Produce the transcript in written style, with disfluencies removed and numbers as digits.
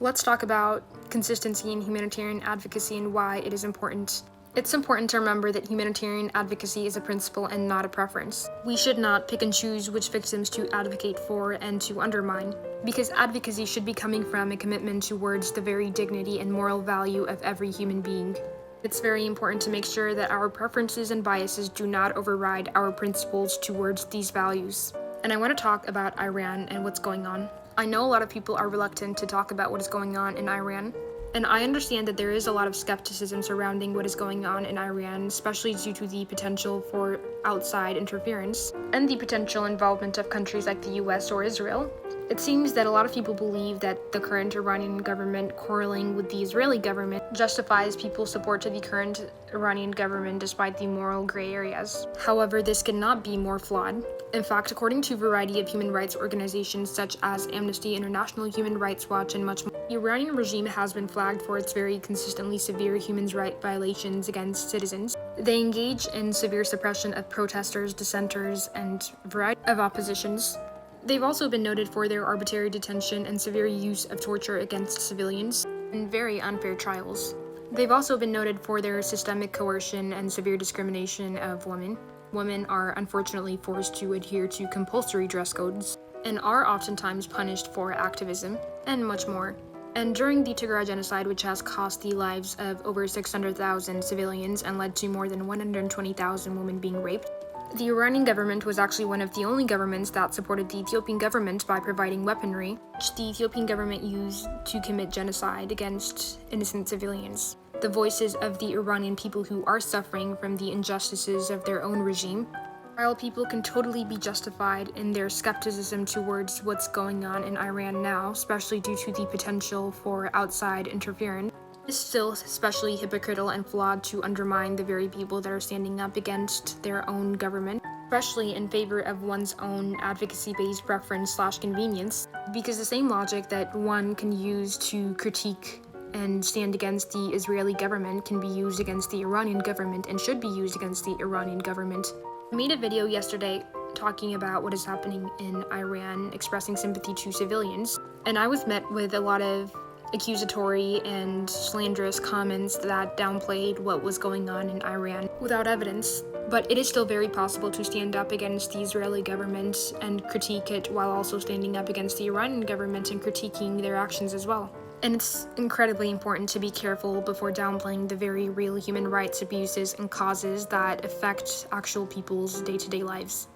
Let's talk about consistency in humanitarian advocacy and why it is important. It's important to remember that humanitarian advocacy is a principle and not a preference. We should not pick and choose which victims to advocate for and to undermine, because advocacy should be coming from a commitment towards the very dignity and moral value of every human being. It's very important to make sure that our preferences and biases do not override our principles towards these values. And I want to talk about Iran and what's going on. I know a lot of people are reluctant to talk about what is going on in Iran, and I understand that there is a lot of skepticism surrounding what is going on in Iran, especially due to the potential for outside interference and the potential involvement of countries like the US or Israel. It seems that a lot of people believe that the current Iranian government quarreling with the Israeli government justifies people's support to the current Iranian government despite the moral gray areas. However, this cannot be more flawed. In fact, according to a variety of human rights organizations such as Amnesty International, Human Rights Watch, and much more, the Iranian regime has been flagged for its very consistently severe human rights violations against citizens. They engage in severe suppression of protesters, dissenters, and a variety of oppositions. They've also been noted for their arbitrary detention and severe use of torture against civilians and very unfair trials. They've also been noted for their systemic coercion and severe discrimination of women. Women are unfortunately forced to adhere to compulsory dress codes and are oftentimes punished for activism, and much more. And during the Tigray genocide, which has cost the lives of over 600,000 civilians and led to more than 120,000 women being raped, the Iranian government was actually one of the only governments that supported the Ethiopian government by providing weaponry, which the Ethiopian government used to commit genocide against innocent civilians. The voices of the Iranian people who are suffering from the injustices of their own regime, while people can totally be justified in their skepticism towards what's going on in Iran now, especially due to the potential for outside interference, is still especially hypocritical and flawed to undermine the very people that are standing up against their own government, especially in favor of one's own advocacy-based preference/convenience, because the same logic that one can use to critique and stand against the Israeli government can be used against the Iranian government and should be used against the Iranian government. I made a video yesterday talking about what is happening in Iran, expressing sympathy to civilians, and I was met with a lot of accusatory and slanderous comments that downplayed what was going on in Iran without evidence. But it is still very possible to stand up against the Israeli government and critique it while also standing up against the Iranian government and critiquing their actions as well. And it's incredibly important to be careful before downplaying the very real human rights abuses and causes that affect actual people's day-to-day lives.